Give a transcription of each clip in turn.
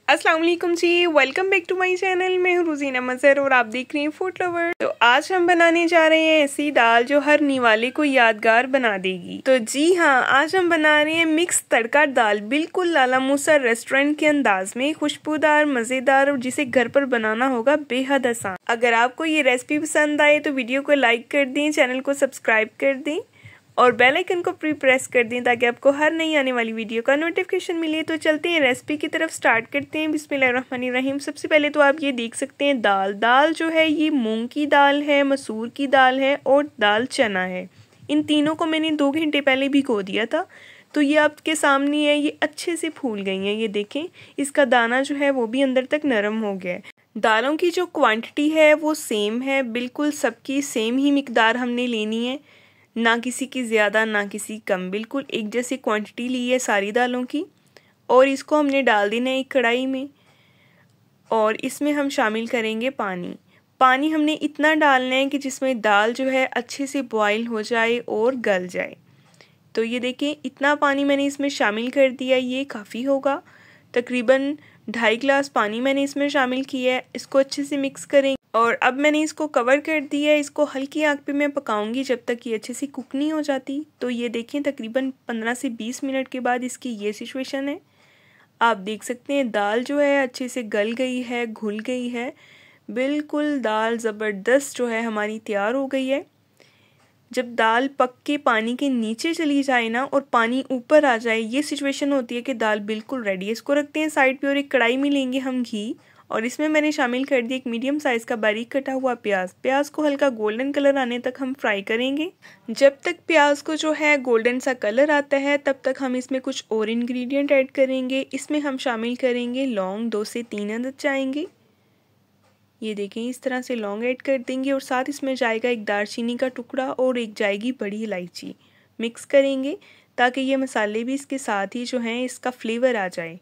अस्सलाम वालेकुम जी, welcome back to my channel. मैं हूँ रुजीना मज़हर और आप देख रही हैं फूड लवर। तो आज हम बनाने जा रहे हैं ऐसी दाल जो हर निवाले को यादगार बना देगी। तो जी हाँ, आज हम बना रहे हैं मिक्स तड़का दाल, बिल्कुल लाला मूसा रेस्टोरेंट के अंदाज में, खुशबूदार, मज़ेदार और जिसे घर पर बनाना होगा बेहद आसान। अगर आपको ये रेसिपी पसंद आए तो वीडियो को लाइक कर दें, चैनल को सब्सक्राइब कर दें और बेल आइकन को प्रेस कर दें ताकि आपको हर नई आने वाली वीडियो का नोटिफिकेशन मिले। तो चलते हैं रेसिपी की तरफ, स्टार्ट करते हैं। बिस्मिल्लाहिर्रहमानिर्रहीम। सबसे पहले तो आप ये देख सकते हैं दाल जो है ये मूंग की दाल है, मसूर की दाल है और दाल चना है। इन तीनों को मैंने 2 घंटे पहले भिगो दिया था। तो ये आपके सामने है, ये अच्छे से फूल गई हैं। ये देखें, इसका दाना जो है वो भी अंदर तक नरम हो गया है। दालों की जो क्वांटिटी है वो सेम है, बिल्कुल सबकी सेम ही मिकदार हमने लेनी है, ना किसी की ज़्यादा ना किसी कम, बिल्कुल एक जैसी क्वांटिटी ली है सारी दालों की। और इसको हमने डाल देना है एक कढ़ाई में और इसमें हम शामिल करेंगे पानी हमने इतना डालना है कि जिसमें दाल जो है अच्छे से बॉईल हो जाए और गल जाए। तो ये देखें, इतना पानी मैंने इसमें शामिल कर दिया, ये काफ़ी होगा। तकरीबन 2.5 गिलास पानी मैंने इसमें शामिल किया है। इसको अच्छे से मिक्स करें और अब मैंने इसको कवर कर दिया है। इसको हल्की आंच पे मैं पकाऊंगी जब तक ये अच्छे से कुक नहीं हो जाती। तो ये देखें, तकरीबन 15 से 20 मिनट के बाद इसकी ये सिचुएशन है। आप देख सकते हैं दाल जो है अच्छे से गल गई है, घुल गई है, बिल्कुल दाल ज़बरदस्त जो है हमारी तैयार हो गई है। जब दाल पक के पानी के नीचे चली जाए ना और पानी ऊपर आ जाए, ये सिचुएशन होती है कि दाल बिल्कुल रेडी है। इसको रखते हैं साइड पे और एक कढ़ाई में लेंगे हम घी और इसमें मैंने शामिल कर दिया एक मीडियम साइज़ का बारीक कटा हुआ प्याज को हल्का गोल्डन कलर आने तक हम फ्राई करेंगे। जब तक प्याज को जो है गोल्डन सा कलर आता है तब तक हम इसमें कुछ और इंग्रेडिएंट ऐड करेंगे। इसमें हम शामिल करेंगे लौंग, 2 से 3 अदद जाएंगे। ये देखें, इस तरह से लौंग ऐड कर देंगे और साथ इसमें जाएगा एक दालचीनी का टुकड़ा और एक जाएगी बड़ी इलायची। मिक्स करेंगे ताकि ये मसाले भी इसके साथ ही जो हैं इसका फ्लेवर आ जाए।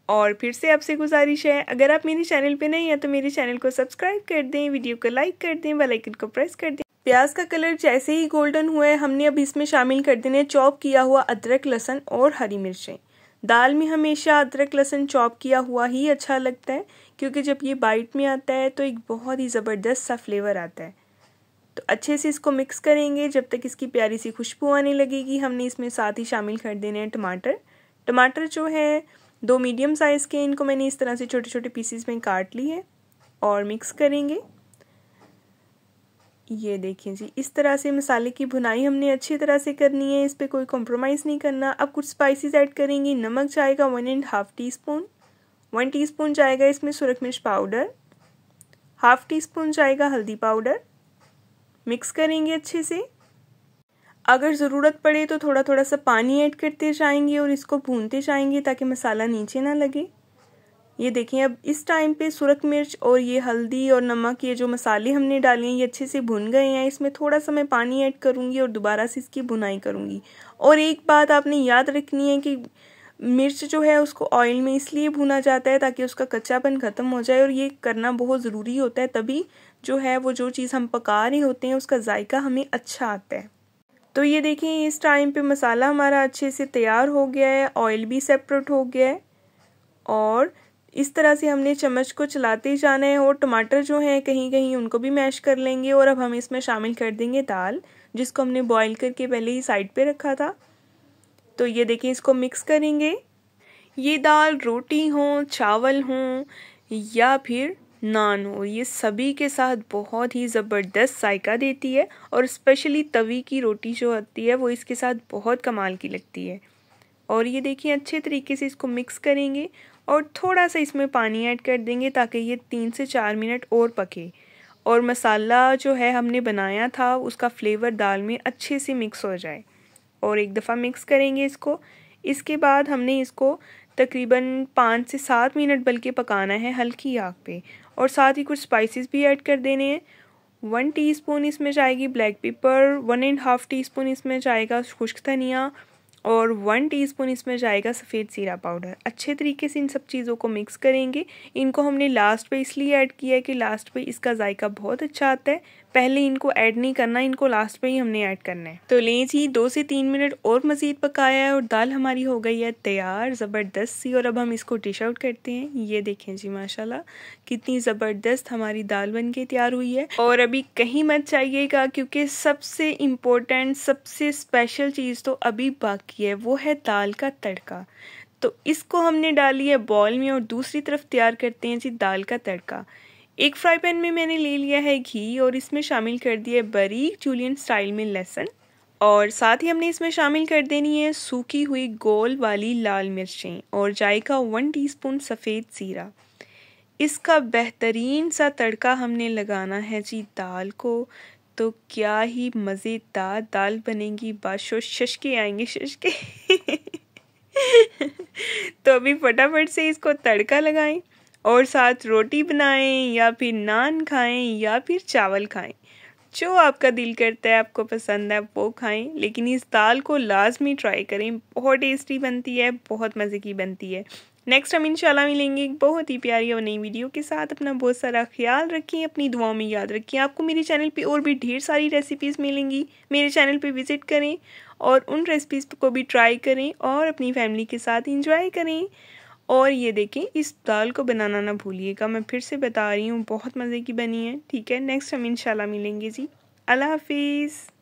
और फिर से आपसे गुजारिश है, अगर आप मेरे चैनल पे नहीं हैं तो मेरे चैनल को सब्सक्राइब कर दें, वीडियो को लाइक कर दें, बेल आइकन को प्रेस कर दें। प्याज का कलर जैसे ही गोल्डन हुआ है, हमने अब इसमें शामिल कर देने चॉप किया हुआ अदरक, लहसुन और हरी मिर्चें। दाल में हमेशा अदरक लहसुन चॉप किया हुआ ही अच्छा लगता है, क्योंकि जब ये बाइट में आता है तो एक बहुत ही ज़बरदस्त सा फ्लेवर आता है। तो अच्छे से इसको मिक्स करेंगे जब तक इसकी प्यारी सी खुशबू आने लगेगी। हमने इसमें साथ ही शामिल कर देने हैं टमाटर जो है 2 मीडियम साइज़ के, इनको मैंने इस तरह से छोटे छोटे पीसीज में काट लिए और मिक्स करेंगे। ये देखिए जी, इस तरह से मसाले की भुनाई हमने अच्छी तरह से करनी है, इस पर कोई कॉम्प्रोमाइज़ नहीं करना। अब कुछ स्पाइसेस ऐड करेंगे। नमक जाएगा 1.5 टीस्पून, 1 टीस्पून जाएगा इसमें सुरख मिर्च पाउडर, 1/2 टीस्पून जाएगा हल्दी पाउडर। मिक्स करेंगे अच्छे से। अगर ज़रूरत पड़े तो थोड़ा थोड़ा सा पानी ऐड करते जाएंगे और इसको भूनते जाएंगे ताकि मसाला नीचे ना लगे। ये देखें, अब इस टाइम पे सुरख मिर्च और ये हल्दी और नमक, ये जो मसाले हमने डाले हैं ये अच्छे से भुन गए हैं। इसमें थोड़ा सा मैं पानी ऐड करूँगी और दोबारा से इसकी भुनाई करूँगी। और एक बात आपने याद रखनी है कि मिर्च जो है उसको ऑयल में इसलिए भुना जाता है ताकि उसका कच्चापन ख़त्म हो जाए, और ये करना बहुत ज़रूरी होता है, तभी जो है वो जो चीज़ हम पका रहे होते हैं उसका जायका हमें अच्छा आता है। तो ये देखें, इस टाइम पे मसाला हमारा अच्छे से तैयार हो गया है, ऑयल भी सेपरेट हो गया है और इस तरह से हमने चम्मच को चलाते जाना है। और टमाटर जो हैं कहीं कहीं उनको भी मैश कर लेंगे। और अब हम इसमें शामिल कर देंगे दाल, जिसको हमने बॉईल करके पहले ही साइड पे रखा था। तो ये देखें, इसको मिक्स करेंगे। ये दाल रोटी हो, चावल हो या फिर नान हो, ये सभी के साथ बहुत ही ज़बरदस्त जायका देती है और स्पेशली तवी की रोटी जो होती है वो इसके साथ बहुत कमाल की लगती है। और ये देखिए, अच्छे तरीके से इसको मिक्स करेंगे और थोड़ा सा इसमें पानी ऐड कर देंगे ताकि ये 3 से 4 मिनट और पके और मसाला जो है हमने बनाया था उसका फ्लेवर दाल में अच्छे से मिक्स हो जाए। और एक दफ़ा मिक्स करेंगे इसको। इसके बाद हमने इसको तकरीबन 5 से 7 मिनट बल्कि पकाना है हल्की आग पे। और साथ ही कुछ स्पाइसेस भी ऐड कर देने हैं। 1 टीस्पून इसमें जाएगी ब्लैक पेपर, 1.5 टीस्पून इसमें जाएगा खुश्क धनिया और 1 टीस्पून इसमें जाएगा सफ़ेद ज़ीरा पाउडर। अच्छे तरीके से इन सब चीज़ों को मिक्स करेंगे। इनको हमने लास्ट पे इसलिए ऐड किया है कि लास्ट पे इसका जायका बहुत अच्छा आता है। पहले इनको ऐड नहीं करना, इनको लास्ट पे ही हमने ऐड करना है। तो लें जी, 2 से 3 मिनट और मज़ीद पकाया है और दाल हमारी हो गई है तैयार ज़बरदस्त सी। और अब हम इसको डिश आउट करते हैं। ये देखें जी माशाल्लाह कितनी ज़बरदस्त हमारी दाल बन के तैयार हुई है। और अभी कहीं मत जाइएगा क्योंकि सबसे इम्पोर्टेंट, सबसे स्पेशल चीज़ तो अभी बाकी है, वो है दाल का तड़का। तो इसको हमने डाली है बॉल में और दूसरी तरफ तैयार करते हैं जी दाल का तड़का। एक फ्राई पैन में मैंने ले लिया है घी और इसमें शामिल कर दिया है बारीक जूलियन स्टाइल में लहसुन, और साथ ही हमने इसमें शामिल कर देनी है सूखी हुई गोल वाली लाल मिर्चें और जायका 1 टीस्पून सफ़ेद ज़ीरा। इसका बेहतरीन सा तड़का हमने लगाना है जी दाल को। तो क्या ही मज़ेदार दाल बनेगी, बाशो शशके आएंगे शशके। तो अभी फटाफट से इसको तड़का लगाएं और साथ रोटी बनाएं या फिर नान खाएं या फिर चावल खाएं, जो आपका दिल करता है, आपको पसंद है वो खाएं। लेकिन इस दाल को लाजमी ट्राई करें, बहुत टेस्टी बनती है, बहुत मज़े की बनती है। नेक्स्ट हम इंशाल्लाह मिलेंगे एक बहुत ही प्यारी और नई वीडियो के साथ। अपना बहुत सारा ख्याल रखें, अपनी दुआओं में याद रखें। आपको मेरे चैनल पे और भी ढेर सारी रेसिपीज़ मिलेंगी। मेरे चैनल पे विज़िट करें और उन रेसिपीज़ को भी ट्राई करें और अपनी फैमिली के साथ इंजॉय करें। और ये देखें, इस दाल को बनाना ना भूलिएगा, मैं फिर से बता रही हूँ, बहुत मज़े की बनी है। ठीक है, नेक्स्ट हम इंशाल्लाह मिलेंगे जी। अल्लाह हाफिज़।